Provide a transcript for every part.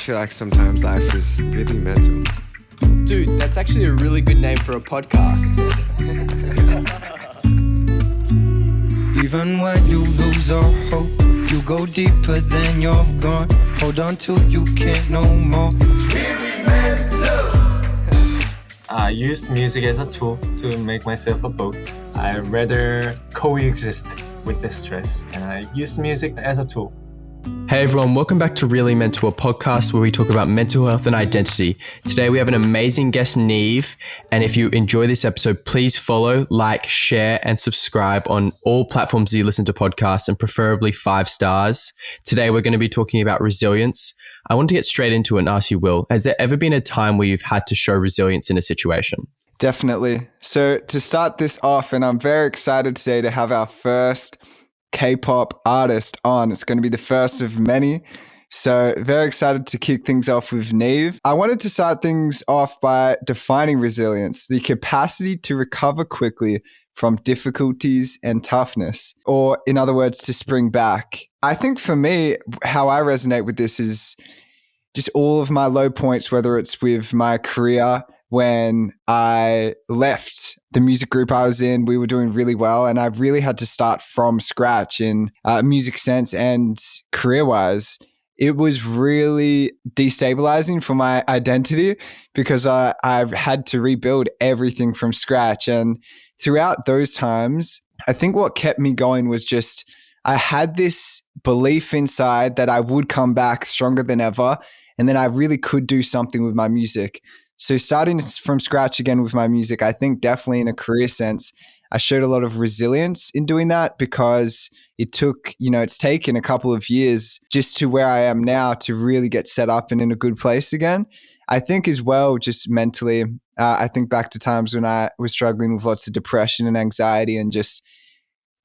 feel like sometimes life is really mental. Dude, that's actually a really good name for a podcast. Even when you lose all hope, you go deeper than you've gone. Hold on till you can't no more. It's really mental. I used music as a tool to make myself a boat. I rather coexist with the stress, and I used music as a tool. Hey everyone, welcome back to Really Mental, a podcast where we talk about mental health and identity. Today we have an amazing guest, NIve, and if you enjoy this episode, please follow, like, share, and subscribe on all platforms you listen to podcasts, and preferably 5 stars. Today we're going to be talking about resilience. I want to get straight into it and ask you, Will, has there ever been a time where you've had to show resilience in a situation? Definitely. So to start this off, and I'm very excited today to have our first K-pop artist on. It's going to be the first of many. So very excited to kick things off with NIve. I wanted to start things off by defining resilience, the capacity to recover quickly from difficulties and toughness, or in other words, to spring back. I think for me, how I resonate with this is just all of my low points, whether it's with my career. When I left the music group I was in, we were doing really well, and I really had to start from scratch in music sense and career-wise. It was really destabilizing for my identity because I've had to rebuild everything from scratch. And throughout those times, I think what kept me going was just I had this belief inside that I would come back stronger than ever, and then I really could do something with my music. So starting from scratch again with my music, I think definitely in a career sense, I showed a lot of resilience in doing that because it took, it's taken a couple of years just to where I am now to really get set up and in a good place again. I think as well, just mentally, I think back to times when I was struggling with lots of depression and anxiety and just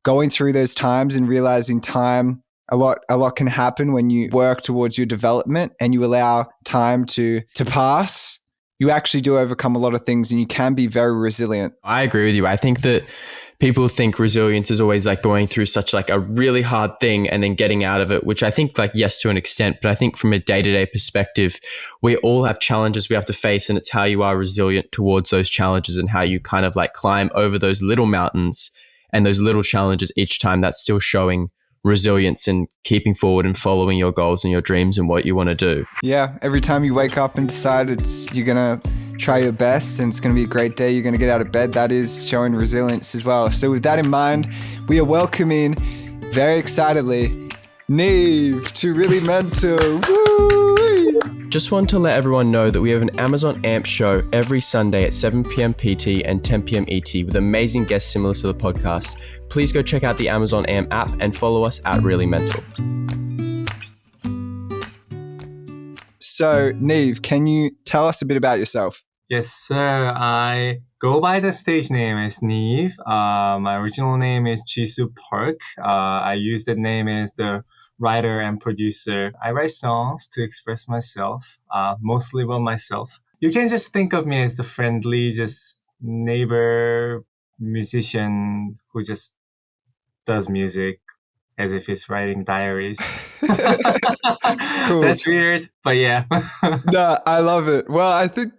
going through those times and realizing a lot can happen when you work towards your development and you allow time to pass. You actually do overcome a lot of things and you can be very resilient. I agree with you. I think that people think resilience is always like going through such like a really hard thing and then getting out of it, which I think like, yes, to an extent, but I think from a day-to-day perspective, we all have challenges we have to face, and it's how you are resilient towards those challenges and how you kind of like climb over those little mountains and those little challenges each time. That's still showing resilience and keeping forward and following your goals and your dreams and what you want to do. Yeah, every time you wake up and decide you're going to try your best and it's going to be a great day, you're going to get out of bed, that is showing resilience as well. So with that in mind, we are welcoming very excitedly NIve to Really Mental. Woo! Just want to let everyone know that we have an Amazon AMP show every Sunday at 7 p.m. PT and 10 p.m. ET with amazing guests similar to the podcast. Please go check out the Amazon AMP app and follow us at Really Mental. So, NIve, can you tell us a bit about yourself? Yes, sir. I go by the stage name as NIve. My original name is Jisoo Park. I use that name as the writer and producer. I write songs to express myself, mostly about myself. You can just think of me as the friendly, just neighbor musician who just does music as if he's writing diaries. Cool. That's weird, but yeah. No, I love it. Well, I think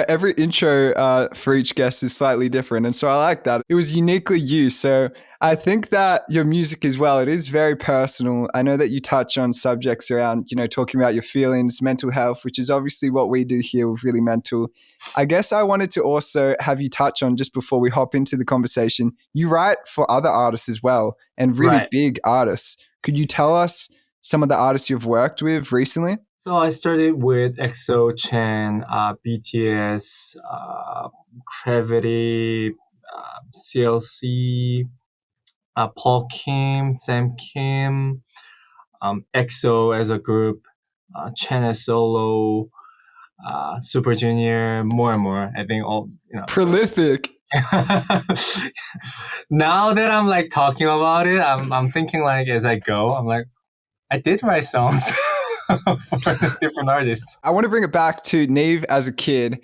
every intro for each guest is slightly different. And so I like that. It was uniquely you. So I think that your music as well, it is very personal. I know that you touch on subjects around, talking about your feelings, mental health, which is obviously what we do here with Really Mental. I guess I wanted to also have you touch on, just before we hop into the conversation, you write for other artists as well, and really big artists. Could you tell us some of the artists you've worked with recently? So I started with EXO, Chen, BTS, Gravity, CLC, Paul Kim, Sam Kim, EXO as a group, Chen as solo, Super Junior, more and more. I think all, Prolific. Now that I'm like talking about it, I'm thinking like as I go, I'm like, I did write songs for different artists. I want to bring it back to NIve as a kid.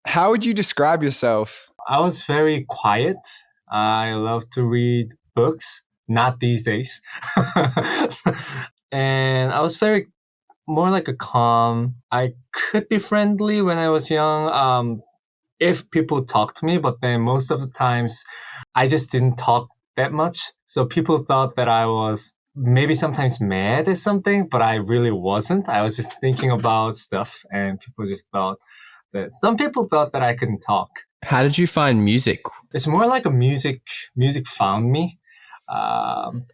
How would you describe yourself? I was very quiet. I love to read books, not these days. And I was very more like a calm. I could be friendly when I was young. If people talk to me, but then most of the times I just didn't talk that much. So people thought that I was maybe sometimes mad at something, but I really wasn't. I was just thinking about stuff, and people just thought that some people thought that I couldn't talk. How did you find music? It's more like a music found me.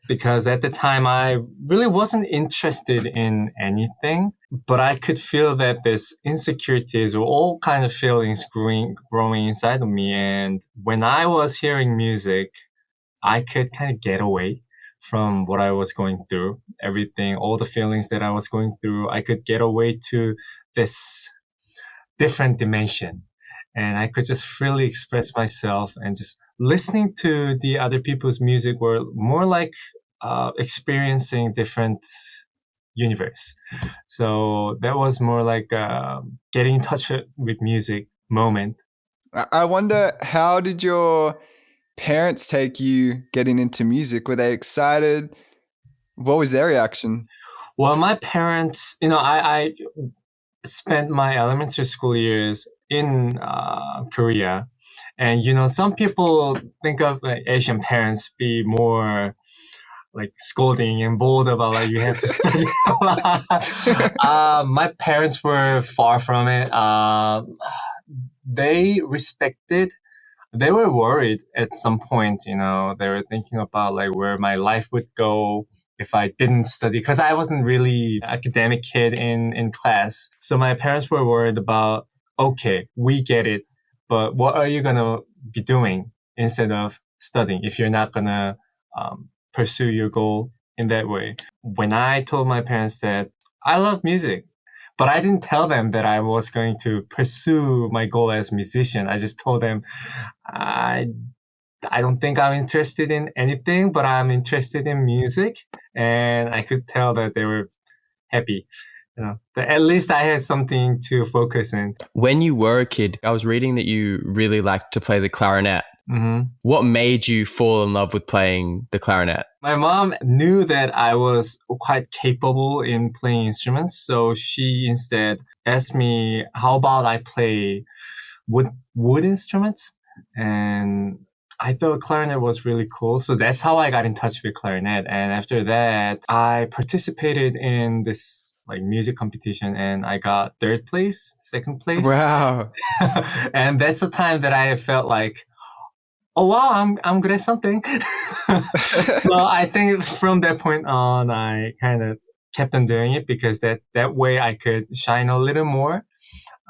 Because at the time I really wasn't interested in anything, but I could feel that this insecurities or all kind of feelings growing inside of me. And when I was hearing music, I could kind of get away from what I was going through, everything, all the feelings that I was going through. I could get away to this different dimension, and I could just freely express myself, and just listening to the other people's music were more like experiencing different universe. So that was more like getting in touch with music moment. I wonder, how did your parents take you getting into music? Were they excited? What was their reaction? Well, my parents, I spent my elementary school years in Korea. And, some people think of Asian parents be more like scolding and bold about like you have to study a lot. My parents were far from it. They respected. They were worried at some point. They were thinking about like where my life would go if I didn't study, because I wasn't really academic kid in class. So my parents were worried about, okay, we get it, but what are you gonna be doing instead of studying if you're not gonna pursue your goal in that way? When I told my parents that I love music, but I didn't tell them that I was going to pursue my goal as a musician. I just told them I don't think I'm interested in anything, but I'm interested in music. And I could tell that they were happy. But at least I had something to focus in. When you were a kid, I was reading that you really liked to play the clarinet. Mm-hmm. What made you fall in love with playing the clarinet? My mom knew that I was quite capable in playing instruments. So she instead asked me, how about I play wood instruments? And I thought clarinet was really cool. So that's how I got in touch with clarinet. And after that, I participated in this like music competition, and I got third place, second place. Wow. And that's the time that I felt like, oh wow, I'm good at something. So I think from that point on, I kind of kept on doing it, because that way I could shine a little more,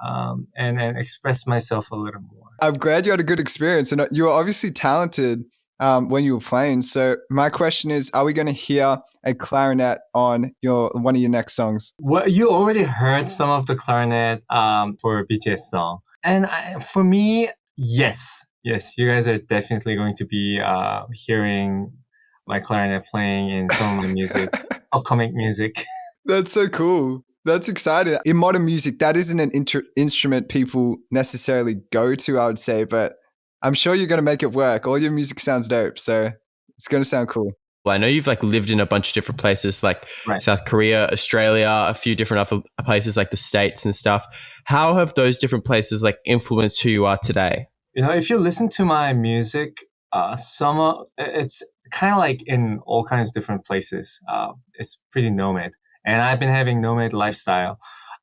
and express myself a little more. I'm glad you had a good experience, and you were obviously talented when you were playing. So my question is, are we going to hear a clarinet on one of your next songs? Well, you already heard some of the clarinet for BTS song. And for me, yes, you guys are definitely going to be hearing my clarinet playing in some of the music, upcoming music. That's so cool. That's exciting. In modern music, that isn't an instrument people necessarily go to, I would say, but I'm sure you're going to make it work. All your music sounds dope, so it's going to sound cool. Well, I know you've like lived in a bunch of different places, like Right. South Korea, Australia, a few different other places like the States and stuff. How have those different places like influenced who you are today? If you listen to my music, it's kind of like in all kinds of different places. It's pretty nomad. And I've been having nomad lifestyle.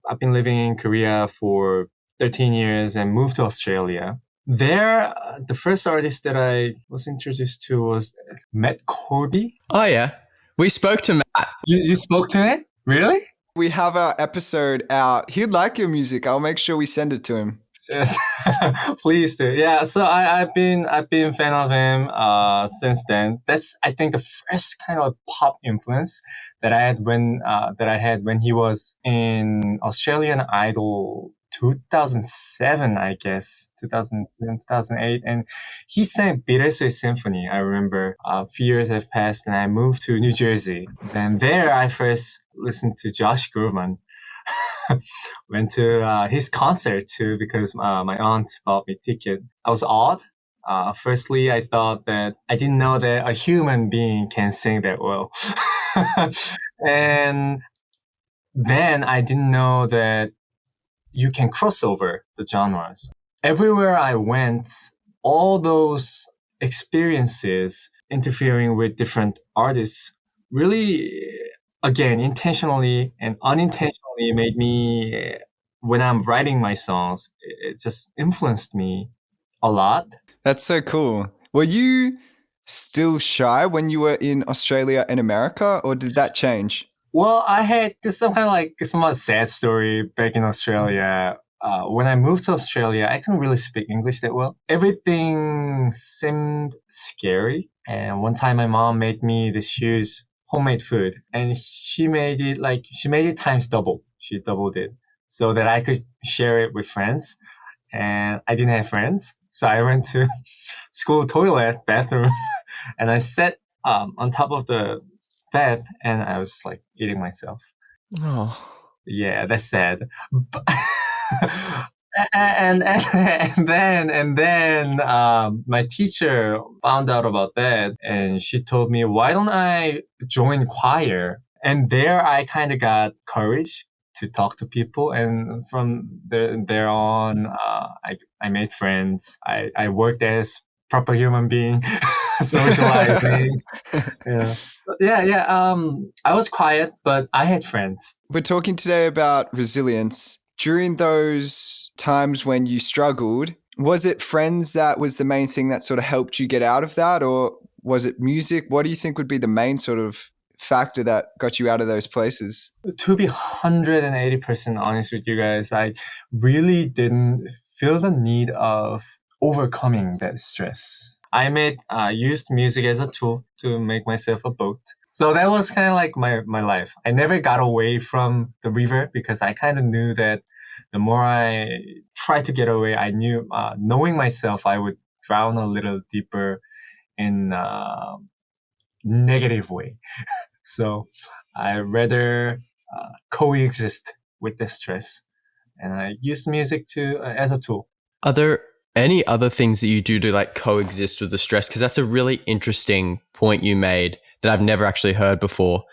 I've been living in Korea for 13 years and moved to Australia. There, the first artist that I was introduced to was Matt Corby. Oh, yeah. We spoke to Matt. You spoke to him? Really? We have our episode out. He'd like your music. I'll make sure we send it to him. Yes, please do. Yeah, so I've been a fan of him since then. That's, I think, the first kind of pop influence that I had when he was in Australian Idol 2007, I guess, 2007, 2008, and he sang Bittersweet Symphony. I remember a few years have passed, and I moved to New Jersey. And there, I first listened to Josh Groban. Went to his concert too, because my aunt bought me a ticket. I was odd. Firstly, I didn't know that a human being can sing that well. And then I didn't know that you can cross over the genres. Everywhere I went, all those experiences interfering with different artists really, again, intentionally and unintentionally made me, when I'm writing my songs, it just influenced me a lot. That's so cool. Were you still shy when you were in Australia and America, or did that change? Well, I had some kind of like somewhat sad story back in Australia. When I moved to Australia, I couldn't really speak English that well. Everything seemed scary. And one time my mom made me this huge homemade food and she made it times double. She doubled it so that I could share it with friends. And I didn't have friends. So I went to school toilet, bathroom, and I sat on top of the bed and I was just like eating myself. Oh. Yeah, that's sad. But and then my teacher found out about that and she told me, why don't I join choir? And there I kind of got courage to talk to people. And from there on, I made friends. I worked as proper human being, socializing. Yeah. I was quiet, but I had friends. We're talking today about resilience. During those times when you struggled, was it friends that was the main thing that sort of helped you get out of that? Or was it music? What do you think would be the main sort of factor that got you out of those places? To be 180% honest with you guys, I really didn't feel the need of overcoming that stress. I used music as a tool to make myself a boat. So that was kind of like my life. I never got away from the river because I kind of knew that the more I tried to get away, I knew, knowing myself, I would drown a little deeper in a negative way. So I rather coexist with the stress, and I use music as a tool. Are there any other things that you do to like coexist with the stress? Because that's a really interesting point you made that I've never actually heard before.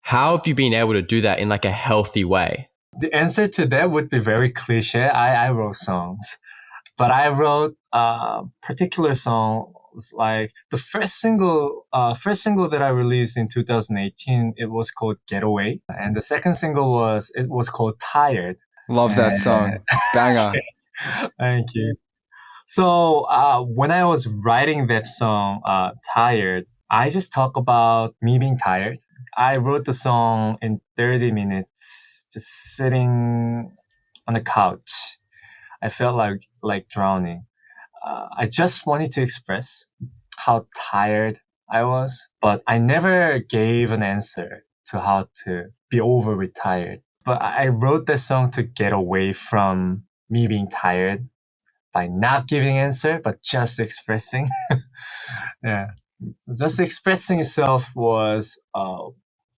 How have you been able to do that in like a healthy way? The answer to that would be very cliche. I wrote songs, but I wrote particular songs like the first single that I released in 2018. It was called "Getaway," and the second single was called "Tired." Love that song. Banger. Thank you. So when I was writing that song, "Tired," I just talk about me being tired. I wrote the song in 30 minutes, just sitting on the couch. I felt like drowning. I just wanted to express how tired I was, but I never gave an answer to how to be over with tired. But I wrote this song to get away from me being tired by not giving answer, but just expressing. Yeah. Just expressing itself was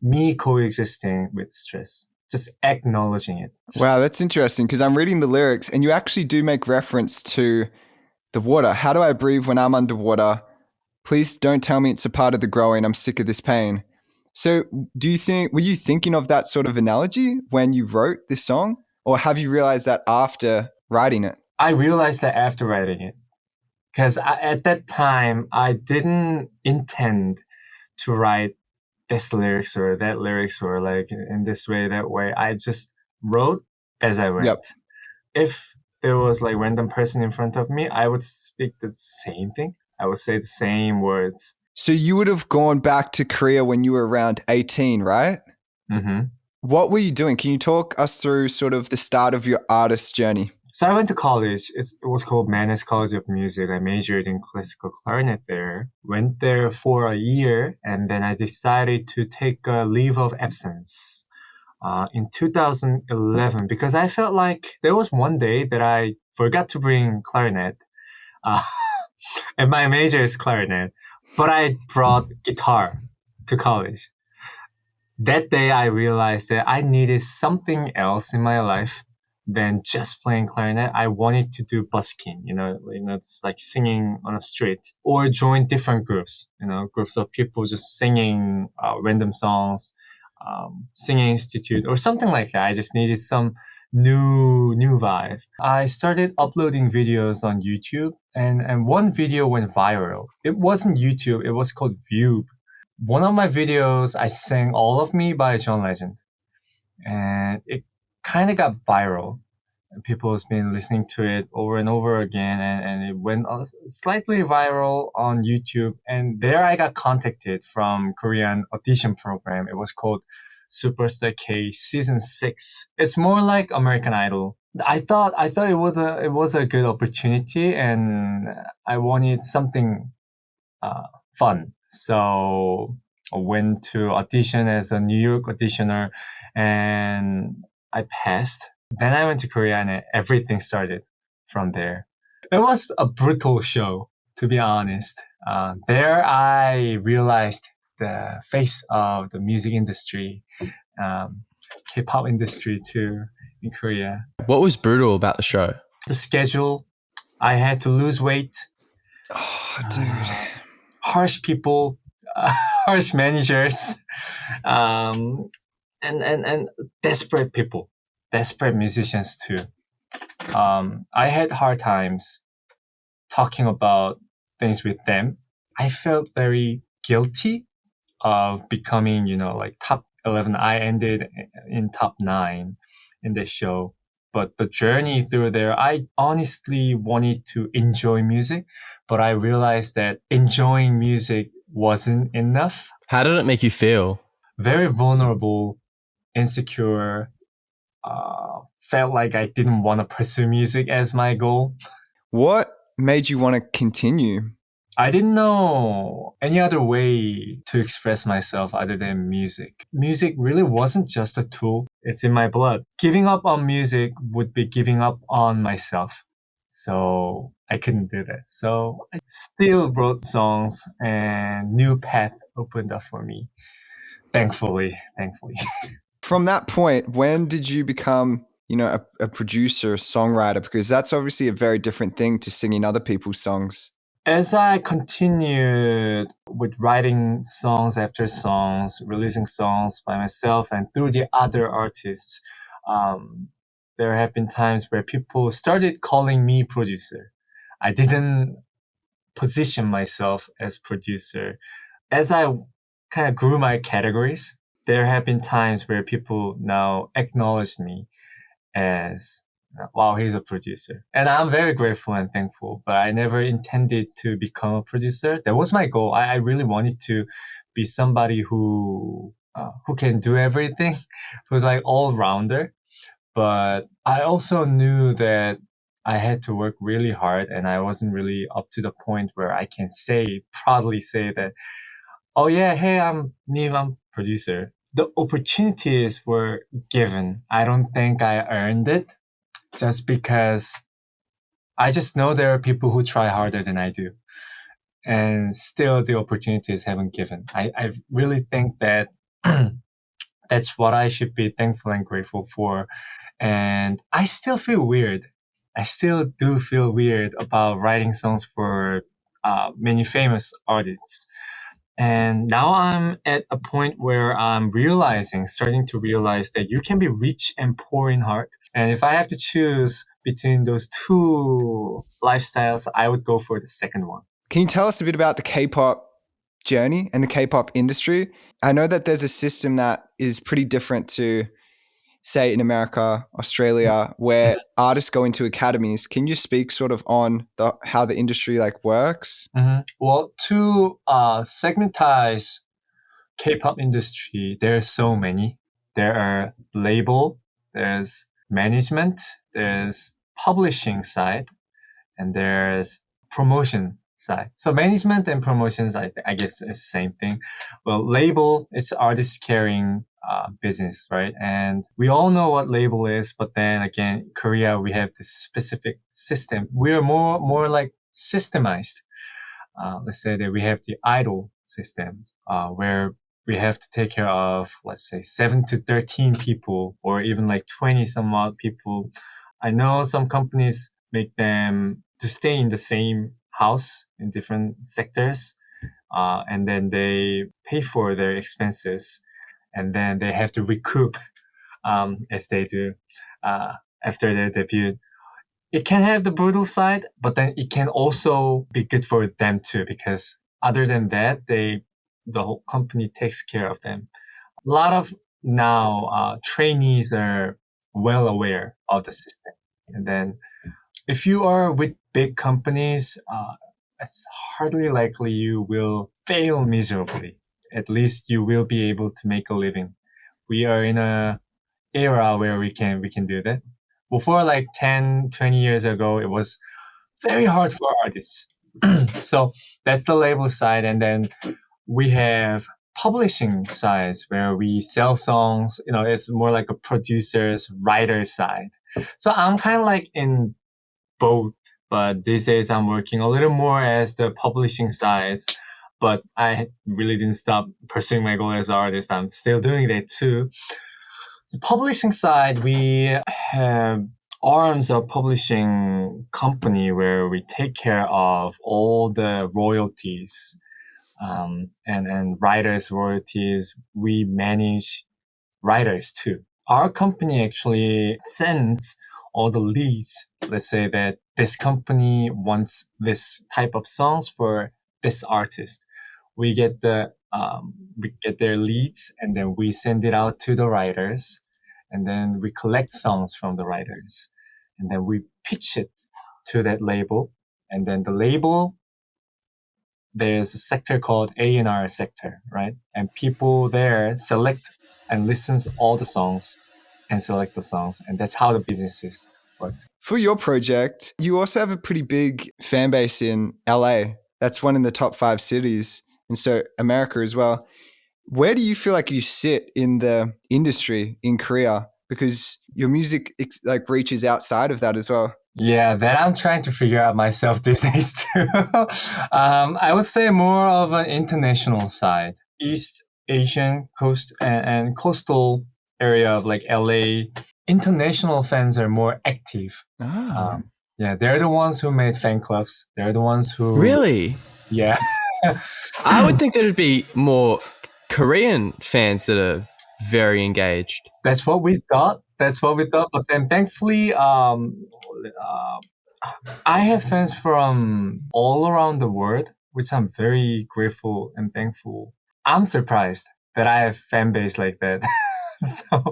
me coexisting with stress, just acknowledging it. Wow, that's interesting because I'm reading the lyrics and you actually do make reference to the water. How do I breathe when I'm underwater? Please don't tell me it's a part of the growing. I'm sick of this pain. So were you thinking of that sort of analogy when you wrote this song? Or have you realized that after writing it? I realized that after writing it. Because at that time, I didn't intend to write this lyrics or that lyrics or like in this way, that way. I just wrote as I went. Yep. If there was like random person in front of me, I would speak the same thing. I would say the same words. So you would have gone back to Korea when you were around 18, right? Mm-hmm. What were you doing? Can you talk us through sort of the start of your artist journey? So I went to college. It was called Mannes College of Music. I majored in classical clarinet there. Went there for a year, and then I decided to take a leave of absence in 2011 because I felt like there was one day that I forgot to bring clarinet. And my major is clarinet, but I brought guitar to college. That day I realized that I needed something else in my life than just playing clarinet. I wanted to do busking, it's like singing on a street or join different groups, groups of people just singing random songs singing institute or something like that. I just needed some new vibe. I started uploading videos on YouTube, and one video went viral. It wasn't YouTube, it was called View. One of my videos, I sang All of Me by John Legend, and it kind of got viral. People has been listening to it over and over again, and it went slightly viral on YouTube. And there I got contacted from Korean audition program. It was called Superstar K Season 6. It's more like American Idol. I thought it was a good opportunity, and I wanted something fun. So I went to audition as a New York auditioner, and I passed. Then I went to Korea, and everything started from there. It was a brutal show, to be honest. There I realized the face of the music industry, K-pop industry too, in Korea. What was brutal about the show? The schedule, I had to lose weight. Oh, dude. Harsh people, harsh managers, and desperate people, desperate musicians too. I had hard times talking about things with them. I felt very guilty of becoming, like top 11. I ended in top 9 in the show. But the journey through there, I honestly wanted to enjoy music, but I realized that enjoying music wasn't enough. How did it make you feel? Very vulnerable, insecure, felt like I didn't want to pursue music as my goal. What made you want to continue? I didn't know any other way to express myself other than music. Music really wasn't just a tool. It's in my blood. Giving up on music would be giving up on myself. So I couldn't do that. So I still wrote songs, and new path opened up for me. Thankfully. From that point, when did you become, a producer, a songwriter? Because that's obviously a very different thing to singing other people's songs. As I continued with writing songs after songs, releasing songs by myself and through the other artists, there have been times where people started calling me producer. I didn't position myself as producer. As I kind of grew my categories, there have been times where people now acknowledge me as, wow, he's a producer. And I'm very grateful and thankful, but I never intended to become a producer. That was my goal. I really wanted to be somebody who can do everything, who's like all rounder. But I also knew that I had to work really hard, and I wasn't really up to the point where I can proudly say that, oh yeah, hey, I'm NIve, I'm producer. The opportunities were given. I don't think I earned it, just because I just know there are people who try harder than I do. And still the opportunities haven't given. I really think that that's what I should be thankful and grateful for. And I still feel weird. I still do feel weird about writing songs for many famous artists. And now I'm at a point where I'm starting to realize that you can be rich and poor in heart. And if I have to choose between those two lifestyles, I would go for the second one. Can you tell us a bit about the K-pop journey and the K-pop industry? I know that there's a system that is pretty different to, say, in America, Australia, where artists go into academies. Can you speak sort of on how the industry works? Mm-hmm. Well, to segmentize K-pop industry, there's so many. There are label, there's management, there's publishing side, and there's promotion side. So management and promotions, I guess, is the same thing. Well, label is artist carrying business, right? And we all know what label is, but then again, Korea, we have this specific system. We're more like systemized. Let's say that we have the idol system, where we have to take care of, let's say, 7 to 13 people, or even 20 some odd people. I know some companies make them to stay in the same house in different sectors, and then they pay for their expenses. and then they have to recoup as they do after their debut. It can have the brutal side, but then it can also be good for them too, because other than that, the whole company takes care of them. A lot of now trainees are well aware of the system. And then if you are with big companies, it's hardly likely you will fail miserably. At least you will be able to make a living. We are in a era where we can do that. Before, like 10, 20 years ago, it was very hard for artists. So that's the label side. And then we have publishing sides where we sell songs. It's more like a producer's writer side. So I'm kind of like in both, but these days I'm working a little more as the publishing sides. But I really didn't stop pursuing my goal as an artist. I'm still doing that too. The publishing side, we have arms of publishing company where we take care of all the royalties and writers' royalties. We manage writers too. Our company actually sends all the leads. Let's say that this company wants this type of songs for this artist. We get their leads, and then we send it out to the writers, and then we collect songs from the writers, and then we pitch it to that label, and then the label, there's a sector called A&R sector, right? And people there select and listens all the songs and select the songs, and that's how the businesses work. For your project, you also have a pretty big fan base in LA. That's one in the top 5 cities. And so America as well. Where do you feel like you sit in the industry in Korea? Because your music reaches outside of that as well. Yeah, that I'm trying to figure out myself these days too. I would say more of an international side. East Asian coast and coastal area of like LA. International fans are more active. Yeah, they're the ones who made fan clubs. They're the ones who... Really? Yeah. I would think that it'd be more Korean fans that are very engaged. That's what we thought. But then thankfully, I have fans from all around the world, which I'm very grateful and thankful. I'm surprised that I have fan base like that. So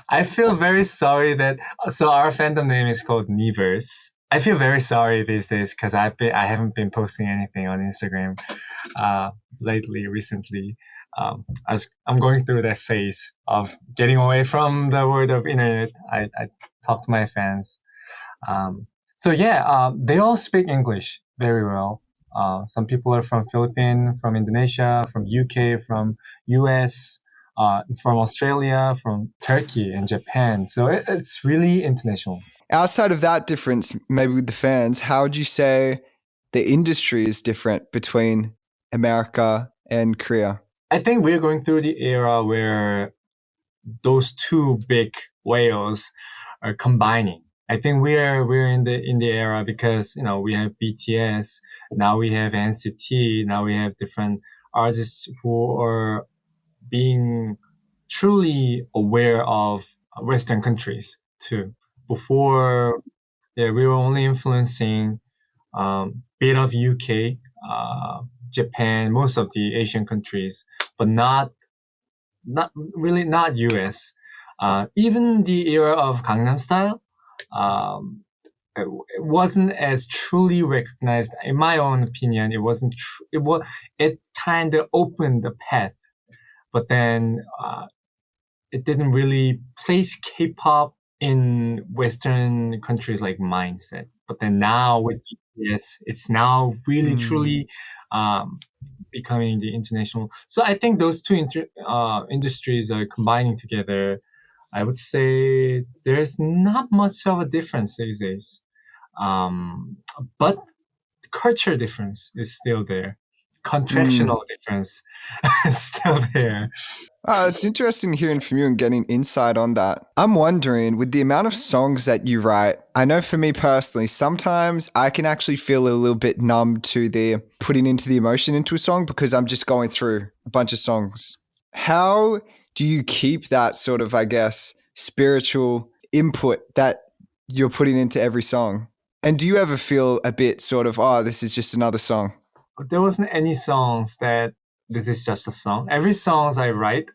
I feel very sorry so our fandom name is called NIverse. I feel very sorry these days because I haven't been posting anything on Instagram recently. I'm going through that phase of getting away from the world of internet. I talk to my fans. They all speak English very well. Some people are from Philippines, from Indonesia, from UK, from US, from Australia, from Turkey and Japan. So it's really international. Outside of that difference, maybe with the fans, how would you say the industry is different between America and Korea? I think we're going through the era where those two big whales are combining. I think we're in the era because we have BTS, now we have NCT, now we have different artists who are being truly aware of Western countries too. Before, we were only influencing bit of UK, Japan, most of the Asian countries, but not US. Even the era of Gangnam Style, it wasn't as truly recognized. In my own opinion, it wasn't. It kind of opened the path, but then it didn't really place K-pop in Western countries like mindset. But then now with BTS, it's now really truly becoming the international. So I think those two industries are combining together. I would say there's not much of a difference these days. But the culture difference is still there. Contractional difference is still there. It's interesting hearing from you and getting insight on that. I'm wondering, with the amount of songs that you write, I know for me personally, sometimes I can actually feel a little bit numb to the putting into the emotion into a song because I'm just going through a bunch of songs. How do you keep that sort of, I guess, spiritual input that you're putting into every song? And do you ever feel a bit sort of, oh, this is just another song? There wasn't any songs that this is just a song. Every songs I write,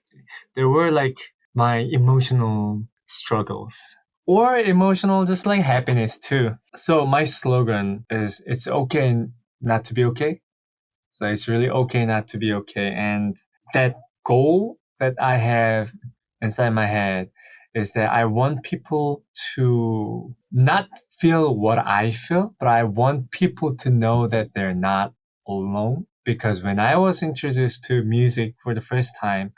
there were like my emotional struggles or emotional just like happiness too. So my slogan is it's okay not to be okay. So it's really okay not to be okay. And that goal that I have inside my head is that I want people to not feel what I feel, but I want people to know that they're not alone. Because when I was introduced to music for the first time,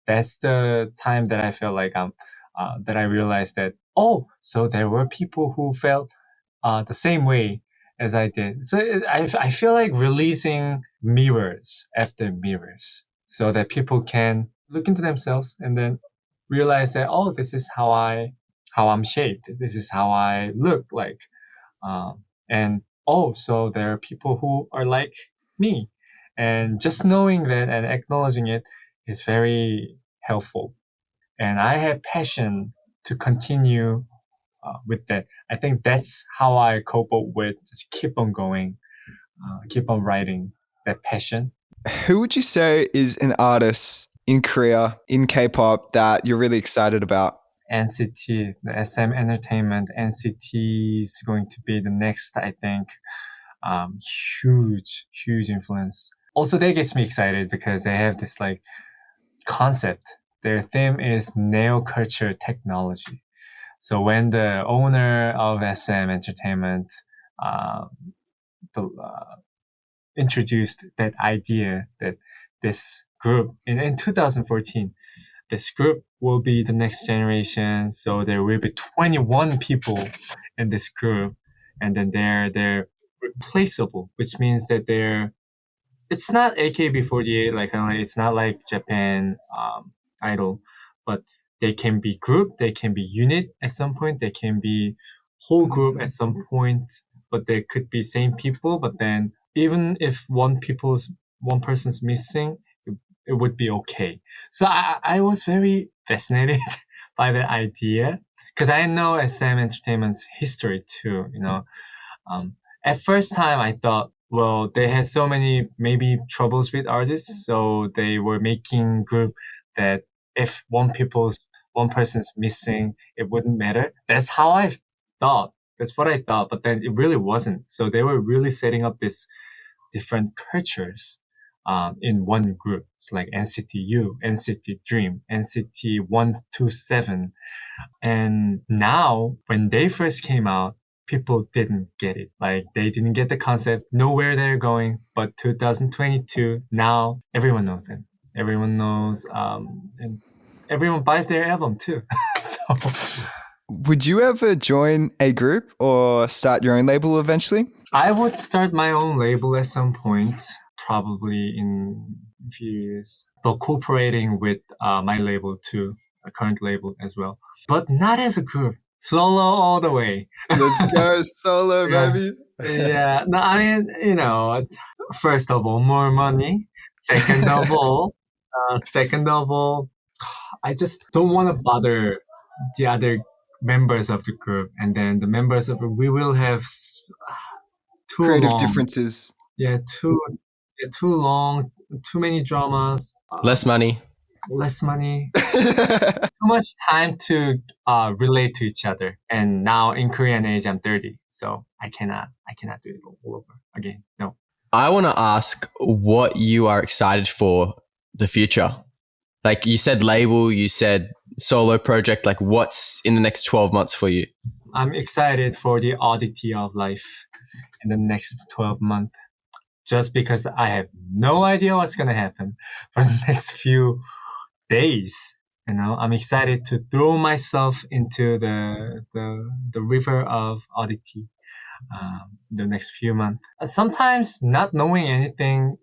that's the time that I felt like that I realized that, oh, so there were people who felt the same way as I did. So I feel like releasing mirrors after mirrors so that people can look into themselves and then realize that, oh, this is how I'm shaped. This is how I look like. And oh, so there are people who are like me. And just knowing that and acknowledging it is very helpful. And I have passion to continue with that. I think that's how I cope up with just keep on going, keep on writing, that passion. Who would you say is an artist in Korea, in K-pop, that you're really excited about? NCT, the SM Entertainment, NCT is going to be the next, I think, huge influence. Also, that gets me excited because they have this like concept. Their theme is neo-culture technology. So when the owner of SM Entertainment introduced that idea that this group in 2014, this group will be the next generation. So there will be 21 people in this group, and then they're replaceable, which means that it's not AKB48, like it's not like Japan Idol, but they can be group, they can be unit at some point, they can be whole group at some point, but there could be same people, but then even if one person's missing, it would be okay. So I was very fascinated by the idea because I know SM Entertainment's history too, at first time I thought, well, they had so many maybe troubles with artists, so they were making group that if one person's missing, it wouldn't matter. That's how I thought. That's what I thought, but then it really wasn't. So they were really setting up this different cultures in one group. It's like NCT U, NCT Dream, NCT 127. And now, when they first came out, people didn't get it. Like they didn't get the concept, know where they're going. But 2022, now everyone knows them. Everyone knows, and everyone buys their album too. So Would you ever join a group or start your own label eventually? I would start my own label at some point, probably in a few years, but cooperating with my label too, a current label as well, but not as a group. Solo all the way. Let's go solo, Yeah. baby. Yeah. No, I mean, first of all, more money. Second of all, I just don't want to bother the other members of the group, and then the members of we will have too Creative long. differences. Yeah, too long, too many dramas, Less money. less money, too much time to relate to each other. And now in Korean age, I'm 30, so I cannot do it all over again. No. I want to ask what you are excited for the future. Like you said label, you said solo project, like what's in the next 12 months for you? I'm excited for the oddity of life in the next 12 months, just because I have no idea what's going to happen for the next few days. I'm excited to throw myself into the river of oddity the next few months. Sometimes not knowing anything,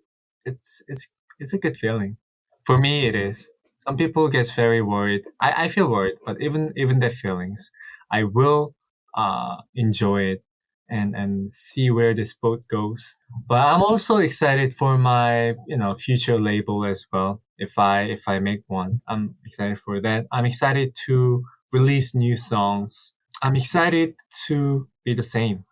it's a good feeling. For me, it is. Some people get very worried. I feel worried, but even their feelings, I will enjoy it and see where this boat goes. But I'm also excited for my, future label as well. If I make one, I'm excited for that. I'm excited to release new songs. I'm excited to be the same.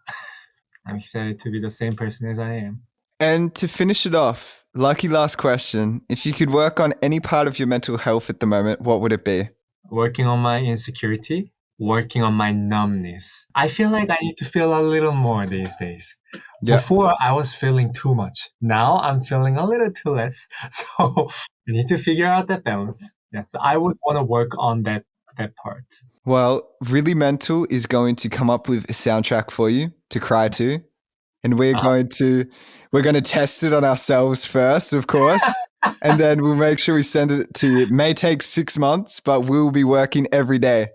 I'm excited to be the same person as I am. And to finish it off, lucky last question. If you could work on any part of your mental health at the moment, what would it be? Working on my insecurity, working on my numbness. I feel like I need to feel a little more these days. Yeah. Before, I was feeling too much. Now I'm feeling a little too less. So I need to figure out that balance. Yeah, so I would want to work on that part. Well, Really Mental is going to come up with a soundtrack for you to cry to. And we're going to test it on ourselves first, of course. And then we'll make sure we send it to you. It may take 6 months, but we'll be working every day.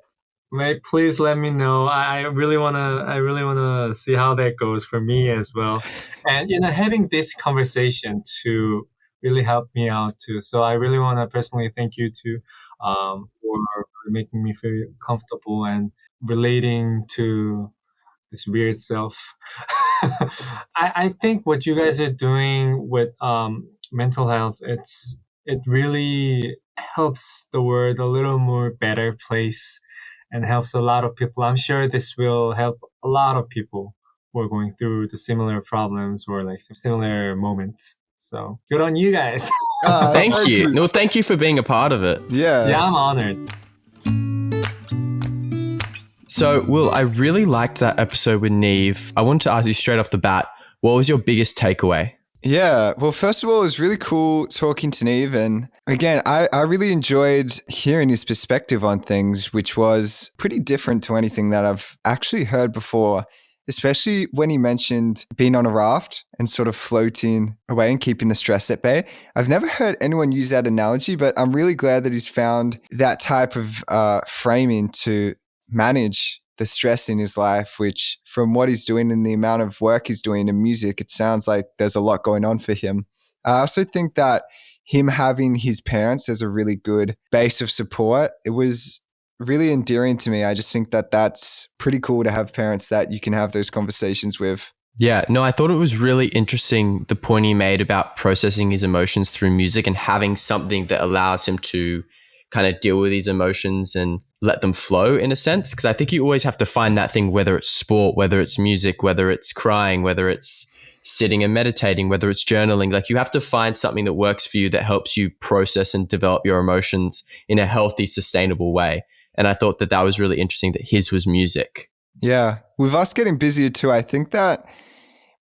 Mate, please let me know. I really wanna see how that goes for me as well. And having this conversation to really help me out too. So I really wanna personally thank you too, for making me feel comfortable and relating to this weird self. I think what you guys are doing with mental health, it really helps the world a little more better place and helps a lot of people. I'm sure this will help a lot of people who are going through the similar problems or like similar moments. So good on you guys. Thank you. No, thank you for being a part of it. Yeah, I'm honored. So, Will, I really liked that episode with NIve. I wanted to ask you straight off the bat, what was your biggest takeaway? Yeah. Well, first of all, it was really cool talking to NIve. And again, I really enjoyed hearing his perspective on things, which was pretty different to anything that I've actually heard before, especially when he mentioned being on a raft and sort of floating away and keeping the stress at bay. I've never heard anyone use that analogy, but I'm really glad that he's found that type of framing to manage the stress in his life, which from what he's doing and the amount of work he's doing in music, it sounds like there's a lot going on for him. I also think that him having his parents as a really good base of support, it was really endearing to me. I just think that that's pretty cool to have parents that you can have those conversations with. Yeah, no, I thought it was really interesting, the point he made about processing his emotions through music and having something that allows him to kind of deal with these emotions and let them flow in a sense. Because I think you always have to find that thing, whether it's sport, whether it's music, whether it's crying, whether it's sitting and meditating, whether it's journaling. Like you have to find something that works for you that helps you process and develop your emotions in a healthy, sustainable way. And I thought that was really interesting that his was music. Yeah. With us getting busier too, I think that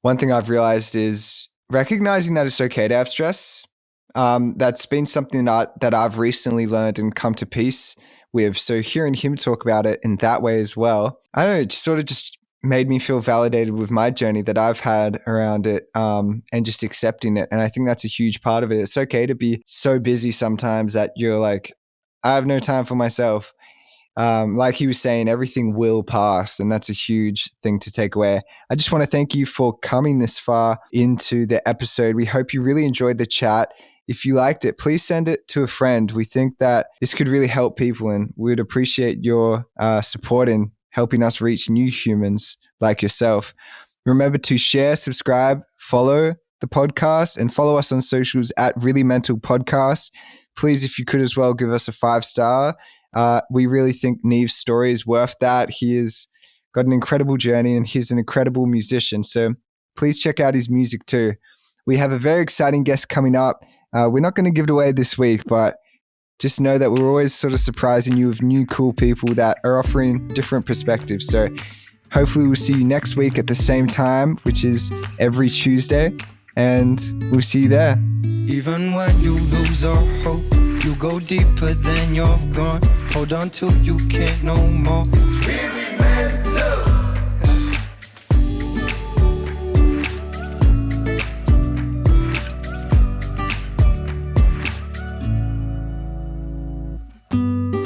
one thing I've realized is recognizing that it's okay to have stress. That's been something that I've recently learned and come to peace with. So hearing him talk about it in that way as well, I don't know, it sort of just made me feel validated with my journey that I've had around it, and just accepting it. And I think that's a huge part of it. It's okay to be so busy sometimes that you're like, I have no time for myself. Like he was saying, everything will pass, and that's a huge thing to take away. I just want to thank you for coming this far into the episode. We hope you really enjoyed the chat. If you liked it, please send it to a friend. We think that this could really help people, and we'd appreciate your support in helping us reach new humans like yourself. Remember to share, subscribe, follow the podcast, and follow us on socials at Really Mental Podcast. Please, if you could as well, give us a 5-star. We really think NIve's story is worth that. He has got an incredible journey and he's an incredible musician. So please check out his music too. We have a very exciting guest coming up. We're not going to give it away this week, but just know that we're always sort of surprising you with new cool people that are offering different perspectives. So hopefully we'll see you next week at the same time, which is every Tuesday, and we'll see you there. Even when you lose all hope, you go deeper than you've gone. Hold on till you can't no more. It's really meant to.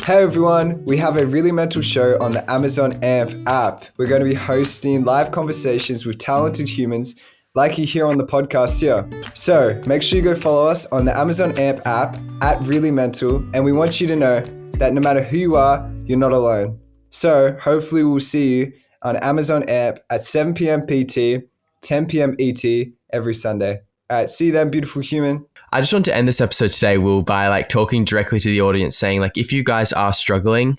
Hey everyone, we have a Really Mental show on the Amazon AMP app. We're going to be hosting live conversations with talented humans like you hear on the podcast here. So make sure you go follow us on the Amazon AMP app at Really Mental, and we want you to know that no matter who you are, you're not alone. So hopefully we'll see you on Amazon app at 7 p.m. PT, 10 p.m. ET every Sunday. All right, see you then, beautiful human. I just want to end this episode today, Will, by like talking directly to the audience, saying like, if you guys are struggling,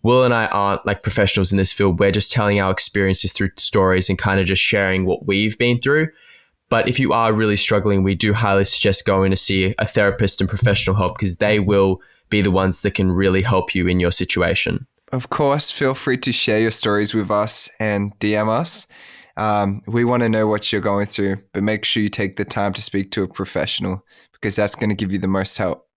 Will and I aren't like professionals in this field. We're just telling our experiences through stories and kind of just sharing what we've been through. But if you are really struggling, we do highly suggest going to see a therapist and professional help, because they will be the ones that can really help you in your situation. Of course, feel free to share your stories with us and DM us. We want to know what you're going through, but make sure you take the time to speak to a professional, because that's going to give you the most help.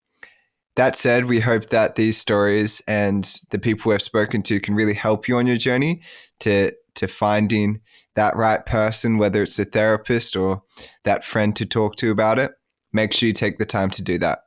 That said, we hope that these stories and the people we've spoken to can really help you on your journey to finding that right person, whether it's a therapist or that friend to talk to about it. Make sure you take the time to do that.